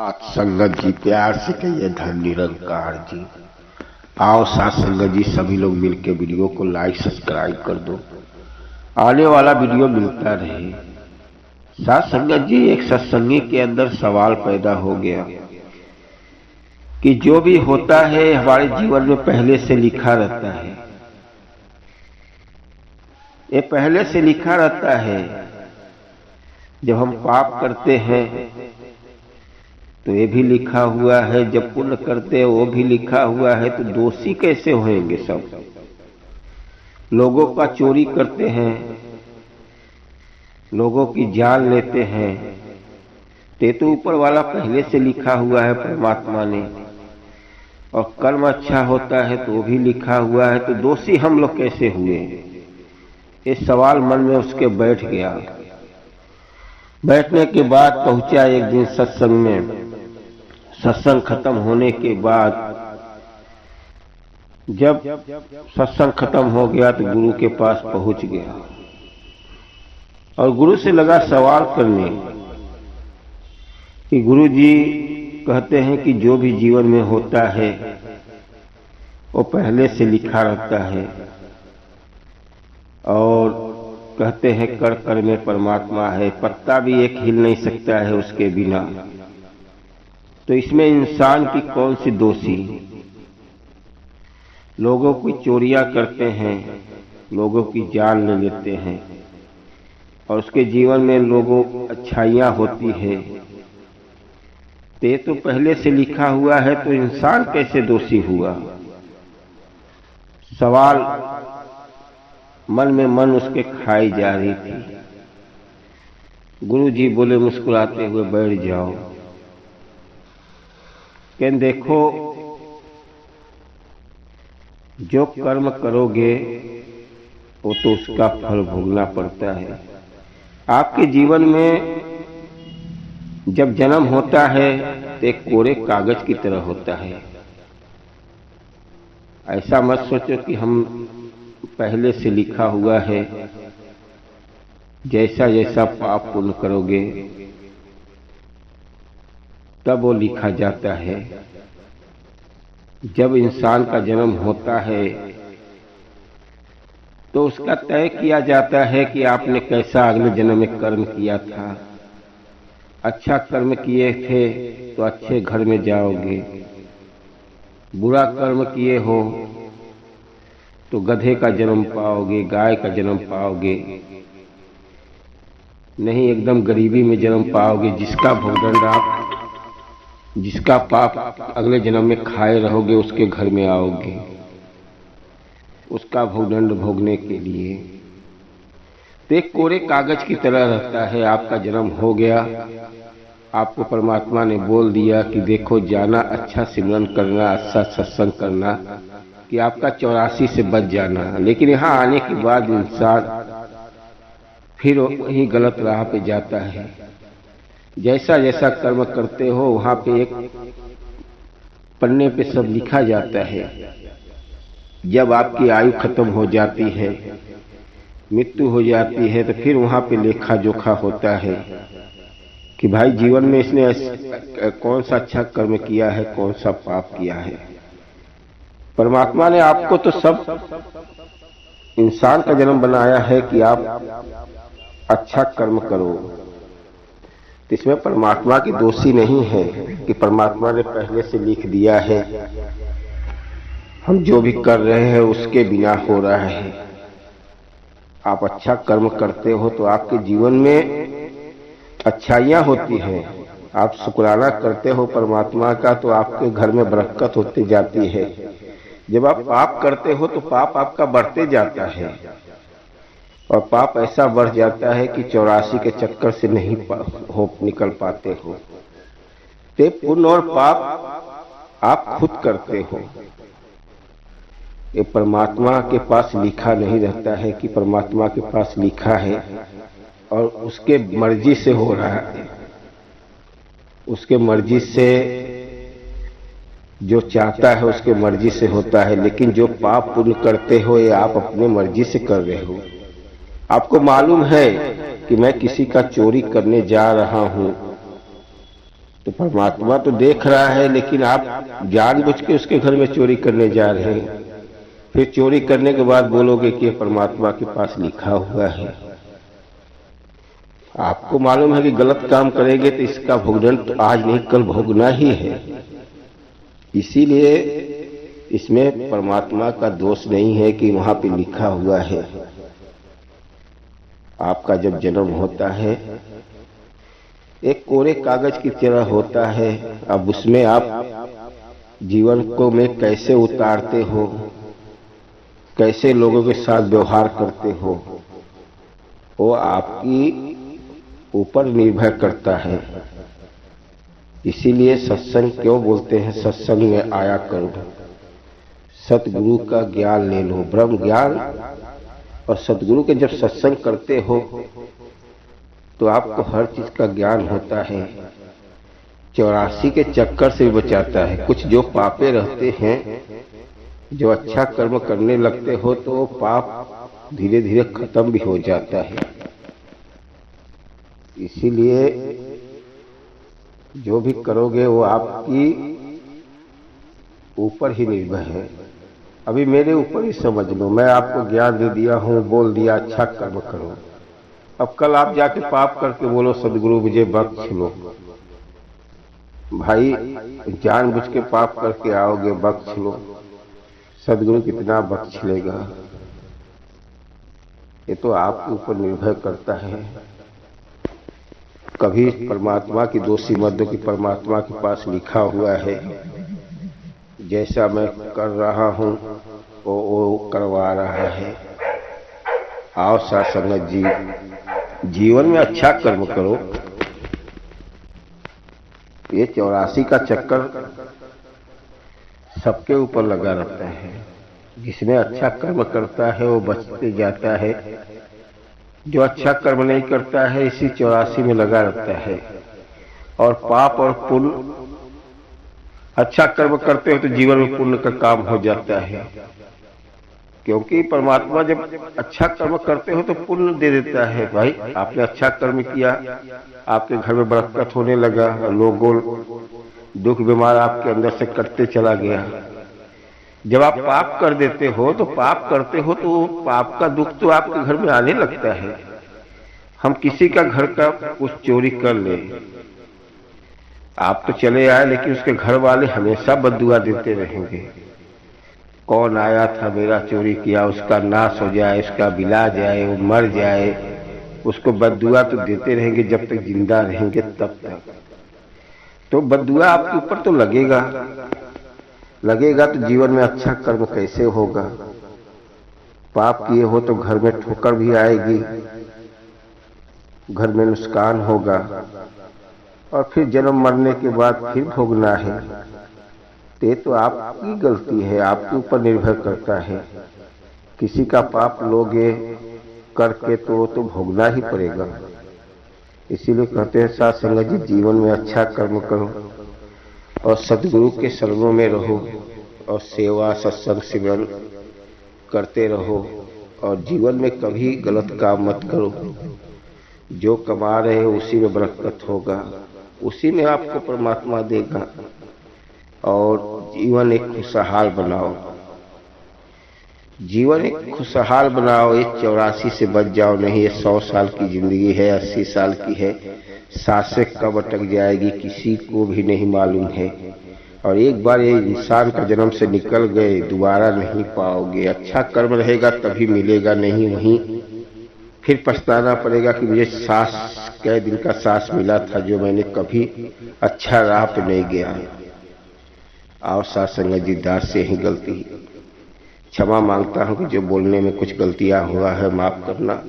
आज संगत जी प्यार से कहिए धन निरंकार जी। आओ साथ संगत जी सभी लोग मिलकर वीडियो को लाइक सब्सक्राइब कर दो, आने वाला वीडियो मिलता रहे। साथ संगत जी, एक सत्संगी के अंदर सवाल पैदा हो गया कि जो भी होता है हमारे जीवन में पहले से लिखा रहता है। ये पहले से लिखा रहता है। जब हम पाप करते हैं तो ये भी लिखा हुआ है, जब पुण्य करते हैं वो भी लिखा हुआ है। तो दोषी कैसे होंगे सब? लोगों का चोरी करते हैं, लोगों की जान लेते हैं, तो ऊपर वाला पहले से लिखा हुआ है परमात्मा ने। और कर्म अच्छा होता है तो वो भी लिखा हुआ है, तो दोषी हम लोग कैसे हुए? ये सवाल मन में उसके बैठ गया। बैठने के बाद पहुंचा एक दिन सत्संग में। सत्संग खत्म होने के बाद जब सत्संग खत्म हो गया तो गुरु के पास पहुंच गया और गुरु से लगा सवाल करने कि गुरु जी कहते हैं कि जो भी जीवन में होता है वो पहले से लिखा रहता है, और कहते हैं कर कर में परमात्मा है, पत्ता भी एक हिल नहीं सकता है उसके बिना। तो इसमें इंसान की कौन सी दोषी? लोगों की चोरियां करते हैं, लोगों की जान ले लेते हैं, और उसके जीवन में लोगों अच्छाइयां होती है। तो पहले से लिखा हुआ है, तो इंसान कैसे दोषी हुआ? सवाल मन में मन उसके खाई जा रही थी। गुरु जी बोले मुस्कुराते हुए, बैठ जाओ। कि देखो, जो कर्म करोगे वो तो उसका फल भोगना पड़ता है। आपके जीवन में जब जन्म होता है तो एक कोरे कागज की तरह होता है। ऐसा मत सोचो कि हम पहले से लिखा हुआ है, जैसा जैसा पाप पुण्य करोगे तब वो लिखा जाता है। जब इंसान का जन्म होता है तो उसका तय किया जाता है कि आपने कैसा अगले जन्म में कर्म किया था। अच्छा कर्म किए थे तो अच्छे घर में जाओगे, बुरा कर्म किए हो तो गधे का जन्म पाओगे, गाय का जन्म पाओगे, नहीं एकदम गरीबी में जन्म पाओगे। जिसका पाप अगले जन्म में खाए रहोगे उसके घर में आओगे, उसका भोगदंड भोगने के लिए। तो एक कोरे कागज की तरह रहता है। आपका जन्म हो गया, आपको परमात्मा ने बोल दिया कि देखो जाना, अच्छा सिमरन करना, अच्छा सत्संग करना, कि आपका 84 से बच जाना। लेकिन यहाँ आने के बाद इंसान फिर वही गलत राह पे जाता है। जैसा जैसा कर्म करते हो वहां पे एक पन्ने पे सब लिखा जाता है। जब आपकी आयु खत्म हो जाती है, मृत्यु हो जाती है, तो फिर वहां पे लेखा जोखा होता है कि भाई जीवन में इसने कौन सा अच्छा कर्म किया है, कौन सा पाप किया है। परमात्मा ने आपको तो सब इंसान का जन्म बनाया है कि आप अच्छा कर्म करो। तो इसमें परमात्मा की दोषी नहीं है कि परमात्मा ने पहले से लिख दिया है, हम जो भी कर रहे हैं उसके बिना हो रहा है। आप अच्छा कर्म करते हो तो आपके जीवन में अच्छाइयां होती हैं। आप शुक्राना करते हो परमात्मा का तो आपके घर में बरकत होती जाती है। जब आप पाप करते हो तो पाप आपका बढ़ते जाता है, और पाप ऐसा बढ़ जाता है कि 84 के चक्कर से नहीं निकल पाते हो। ते पुण्य और पाप आप खुद करते हो। ये परमात्मा के पास लिखा नहीं रहता है कि परमात्मा के पास लिखा है और उसके मर्जी से हो रहा है। उसके मर्जी से जो चाहता है उसके मर्जी से होता है। लेकिन जो पाप पुण्य करते हो ये आप अपने मर्जी से कर रहे हो। आपको मालूम है कि मैं किसी का चोरी करने जा रहा हूं तो परमात्मा तो देख रहा है, लेकिन आप जानबूझ के उसके घर में चोरी करने जा रहे हैं। फिर चोरी करने के बाद बोलोगे कि ये परमात्मा के पास लिखा हुआ है। आपको मालूम है कि गलत काम करेंगे तो इसका भुगतान तो आज नहीं कल भोगना ही है। इसीलिए इसमें परमात्मा का दोष नहीं है कि वहां पे लिखा हुआ है। आपका जब जन्म होता है एक कोरे कागज की तरह होता है। अब उसमें आप जीवन को में कैसे उतारते हो, कैसे लोगों के साथ व्यवहार करते हो, वो आपकी ऊपर निर्भर करता है। इसीलिए सत्संग क्यों बोलते हैं, सत्संग में आया करो, सतगुरु का ज्ञान ले लो। ब्रह्म ज्ञान और सतगुरु के जब सत्संग करते हो तो आपको हर चीज का ज्ञान होता है। 84 के चक्कर से भी बचाता है। कुछ जो पापे रहते हैं, जो अच्छा कर्म करने लगते हो तो वो पाप धीरे धीरे खत्म भी हो जाता है। इसीलिए जो भी करोगे वो आपकी ऊपर ही निर्भर है। अभी मेरे ऊपर ही समझ लो, मैं आपको ज्ञान दे दिया हूँ, बोल दिया अच्छा कर्म करो। अब कल आप जाके पाप करके बोलो सदगुरु मुझे बख्श लो, भाई जानबूझ के पाप करके आओगे, बख्श लो, सदगुरु कितना बख्श लेगा, ये तो आपके ऊपर निर्भर करता है। कभी परमात्मा की दोषी मत दो कि परमात्मा के पास लिखा हुआ है, जैसा मैं कर रहा हूँ वो करवा रहा है। आओ साथ संगत जी, जीवन में अच्छा कर्म करो। ये 84 का चक्कर सबके ऊपर लगा रहता है। जिसने अच्छा कर्म करता है वो बचते जाता है, जो अच्छा कर्म नहीं करता है इसी 84 में लगा रहता है। और पाप और पुण्य, अच्छा कर्म करते हो तो जीवन में पुण्य का काम हो जाता है, क्योंकि परमात्मा जब अच्छा कर्म करते हो तो पुण्य दे देता है। भाई आपने अच्छा कर्म किया, आपके घर में बरकत होने लगा, लोगों दुख बीमार आपके अंदर से कटते चला गया। जब आप पाप कर देते हो तो पाप करते हो तो पाप का दुख तो आपके घर में आने लगता है। हम किसी का घर का कुछ चोरी कर ले, आप तो चले आए, लेकिन उसके घर वाले हमेशा बद्दुआ देते रहेंगे। कौन आया था मेरा चोरी किया, उसका नाश हो जाए, उसका बिला जाए, वो मर जाए, उसको बद्दुआ तो देते रहेंगे जब तक जिंदा रहेंगे तब तक। तो बद्दुआ आपके ऊपर तो लगेगा, लगेगा तो जीवन में अच्छा कर्म कैसे होगा। पाप किए हो तो घर में ठोकर भी आएगी, घर में नुकसान होगा, और फिर जन्म मरने के बाद फिर भोगना है। ये तो आपकी गलती है, आपके ऊपर निर्भर करता है। किसी का पाप लोगे करके तो भोगना ही पड़ेगा। इसीलिए कहते हैं साथ संगत जी, जीवन में अच्छा कर्म करो और सदगुरु के शरणों में रहो और सेवा सत्संग सिमरन करते रहो, और जीवन में कभी गलत काम मत करो। जो कमा रहे हो उसी में बरकत होगा, उसी में आपको परमात्मा देगा। और जीवन एक खुशहाल बनाओ, जीवन एक खुशहाल बनाओ। ये 84 से बच जाओ, नहीं ये 100 साल की जिंदगी है, 80 साल की है, सांसें कब अटक जाएगी किसी को भी नहीं मालूम है। और एक बार ये इंसान का जन्म से निकल गए दोबारा नहीं पाओगे। अच्छा कर्म रहेगा तभी मिलेगा, नहीं वहीं फिर पछताना पड़ेगा कि मुझे सांस कै दिन का सांस मिला था जो मैंने कभी अच्छा राह पे नहीं गया। आओ साथ संगत जी, दास से ही गलती, क्षमा मांगता हूं कि जो बोलने में कुछ गलतियां हुआ है माफ करना।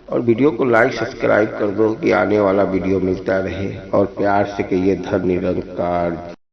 और वीडियो को लाइक सब्सक्राइब कर दो कि आने वाला वीडियो मिलता रहे, और प्यार से कहिए धन निरंकार।